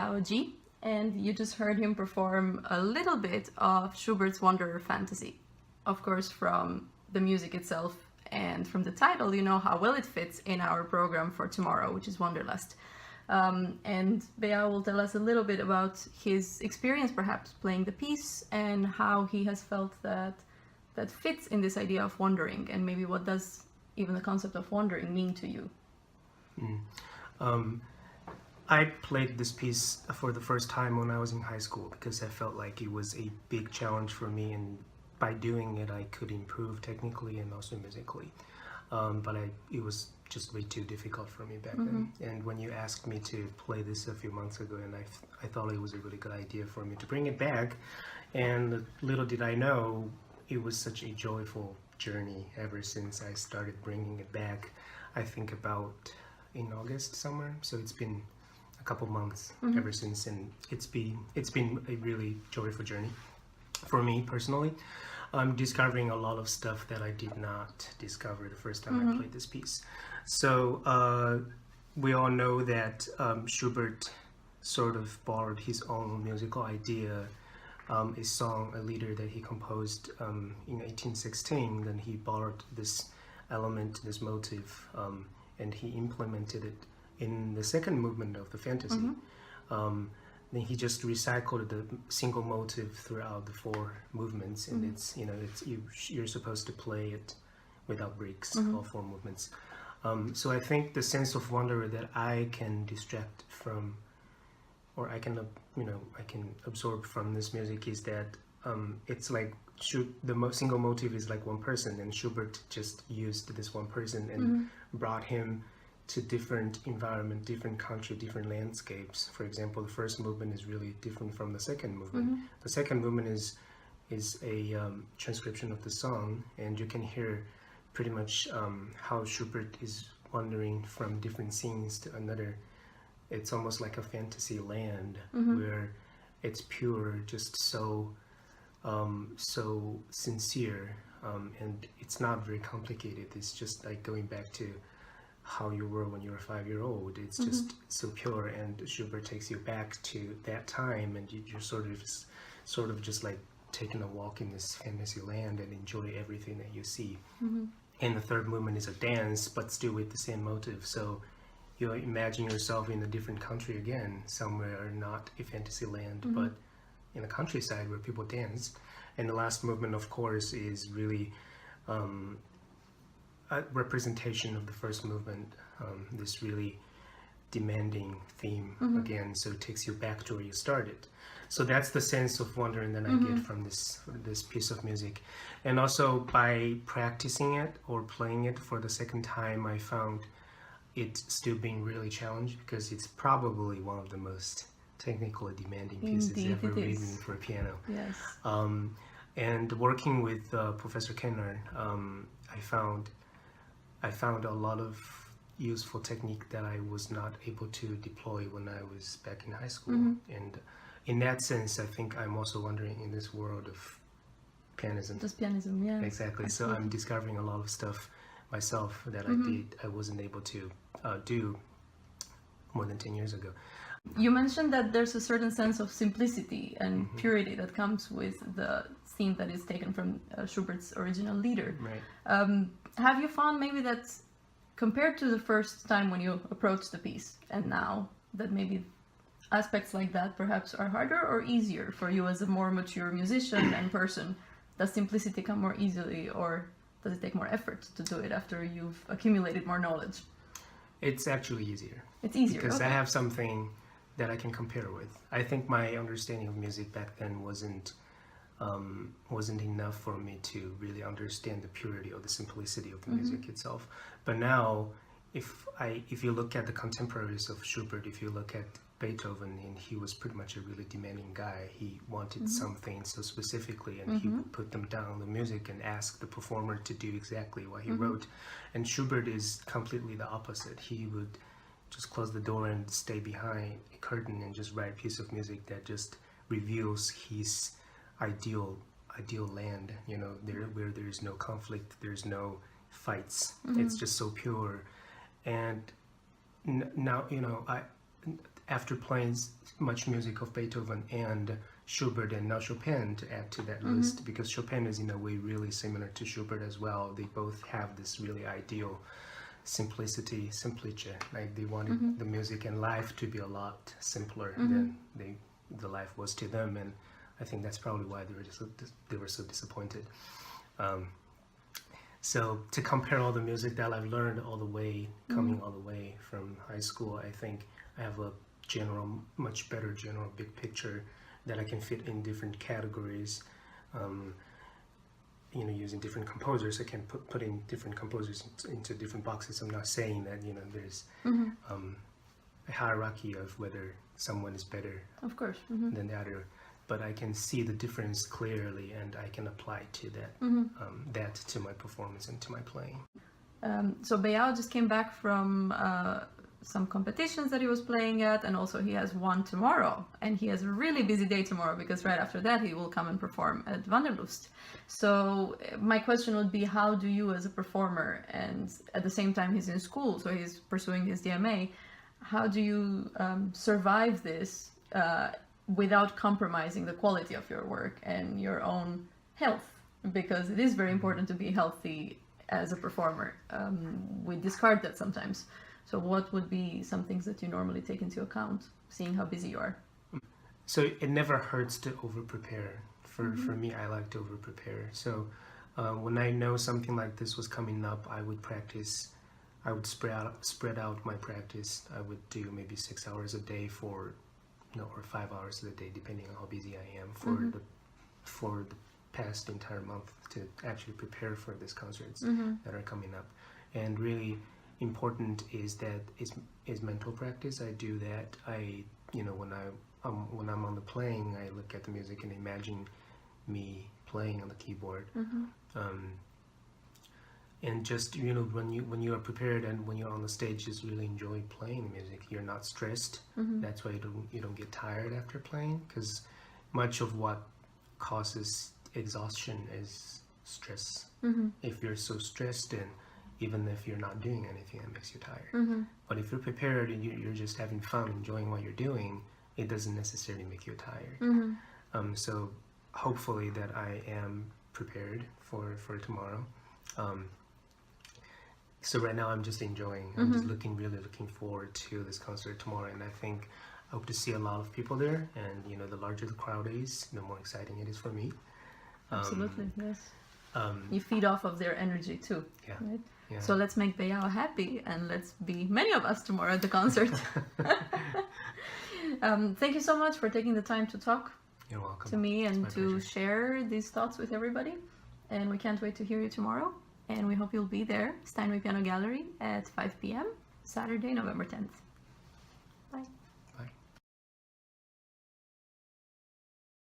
Beiyao Ji, and you just heard him perform a little bit of Schubert's Wanderer Fantasy. Of course, from the music itself and from the title, you know how well it fits in our program for tomorrow, which is Wanderlust. And Beiyao will tell us a little bit about his experience perhaps playing the piece and how he has felt that fits in this idea of wandering, and maybe what does even the concept of wandering mean to you. I played this piece for the first time when I was in high school because I felt like it was a big challenge for me, and by doing it I could improve technically and also musically. But it was just way too difficult for me back then. And when you asked me to play this a few months ago, and I thought it was a really good idea for me to bring it back, and little did I know it was such a joyful journey ever since I started bringing it back. I think about in August somewhere, so it's been a couple months ever since, and it's been a really joyful journey for me personally. I'm discovering a lot of stuff that I did not discover the first time I played this piece. So we all know that Schubert sort of borrowed his own musical idea, a song, a lieder that he composed in 1816. Then he borrowed this element, this motive, and he implemented it in the second movement of the fantasy. Then he just recycled the single motive throughout the four movements, and you're supposed to play it without breaks, all four movements. So I think the sense of wonder that I can distract from, or I can absorb from this music is that it's like the single motive is like one person, and Schubert just used this one person and brought him to different environment, different country, different landscapes. For example, the first movement is really different from the second movement. The second movement is a transcription of the song, and you can hear pretty much how Schubert is wandering from different scenes to another. It's almost like a fantasy land where it's pure, just so sincere, and it's not very complicated. It's just like going back to how you were when you were a 5-year-old. It's just so pure, and Schubert takes you back to that time, and you're sort of just like taking a walk in this fantasy land and enjoy everything that you see. And the third movement is a dance, but still with the same motive. So you imagine yourself in a different country again, somewhere not a fantasy land, but in the countryside where people dance. And the last movement, of course, is really a representation of the first movement, this really demanding theme again, so it takes you back to where you started. So that's the sense of wondering that I get from this piece of music. And also by practicing it or playing it for the second time, I found it still being really challenged, because it's probably one of the most technically demanding pieces ever written for a piano. Yes. And working with Professor Kenner, I found a lot of useful technique that I was not able to deploy when I was back in high school. And in that sense, I think I'm also wondering in this world of pianism. Just pianism, yeah. Exactly. Absolutely. So I'm discovering a lot of stuff myself that I wasn't able to do more than 10 years ago. You mentioned that there's a certain sense of simplicity and purity that comes with the theme that is taken from Schubert's original lieder. Right. Have you found maybe that compared to the first time when you approached the piece and now, that maybe aspects like that perhaps are harder or easier for you as a more mature musician and person? Does simplicity come more easily, or does it take more effort to do it after you've accumulated more knowledge? It's actually easier. It's easier, because I have something that I can compare with. I think my understanding of music back then wasn't enough for me to really understand the purity or the simplicity of the music itself. But now, if you look at the contemporaries of Schubert, if you look at Beethoven, and he was pretty much a really demanding guy. He wanted something so specifically, and he would put them down on the music and ask the performer to do exactly what he wrote. And Schubert is completely the opposite. He would just close the door and stay behind a curtain and just write a piece of music that just reveals his ideal land, where there is no conflict, there's no fights. It's just so pure. And now, after playing much music of Beethoven and Schubert and now Chopin to add to that list, because Chopin is in a way really similar to Schubert as well. They both have this really ideal simplicity, simplice, like they wanted the music and life to be a lot simpler than the life was to them, and I think that's probably why they were so disappointed. So to compare all the music that I've learned all the way, coming all the way from high school, I think I have a much better general big picture that I can fit in different categories. You know, using different composers, I can put in different composers into different boxes. I'm not saying that, you know, there's a hierarchy of whether someone is better, of course, than the other, but I can see the difference clearly, and I can apply to that that to my performance and to my playing. So Beiyao just came back from some competitions that he was playing at, and also he has one tomorrow, and he has a really busy day tomorrow because right after that he will come and perform at Wanderlust. So my question would be, how do you as a performer, and at the same time he's in school, so he's pursuing his DMA, how do you survive this without compromising the quality of your work and your own health? Because it is very important to be healthy as a performer. We discard that sometimes. So what would be some things that you normally take into account, seeing how busy you are? So it never hurts to over-prepare. For me, I like to over-prepare. So when I know something like this was coming up, I would practice. I would spread out my practice. I would do maybe 6 hours a day or 5 hours a day, depending on how busy I am for the past entire month, to actually prepare for these concerts that are coming up. And really important is mental practice. I do that. When I'm on the playing, I look at the music and imagine me playing on the keyboard. And just, you know, when you are prepared and when you're on the stage, just really enjoy playing the music. You're not stressed. That's why you don't get tired after playing, because much of what causes exhaustion is stress. If you're so stressed, and even if you're not doing anything, it makes you tired. But if you're prepared and you're just having fun, enjoying what you're doing, it doesn't necessarily make you tired. So hopefully that I am prepared for tomorrow. So right now I'm just enjoying. I'm just really looking forward to this concert tomorrow, and I hope to see a lot of people there. And you know, the larger the crowd is, the more exciting it is for me. Absolutely, yes. You feed off of their energy too. Yeah. Right? Yeah. So let's make Beiyao happy, and let's be many of us tomorrow at the concert. Thank you so much for taking the time to talk You're welcome. to me and It's my to pleasure. share these thoughts with everybody. And we can't wait to hear you tomorrow. And we hope you'll be there, Steinway Piano Gallery at 5 p.m. Saturday, November 10th. Bye.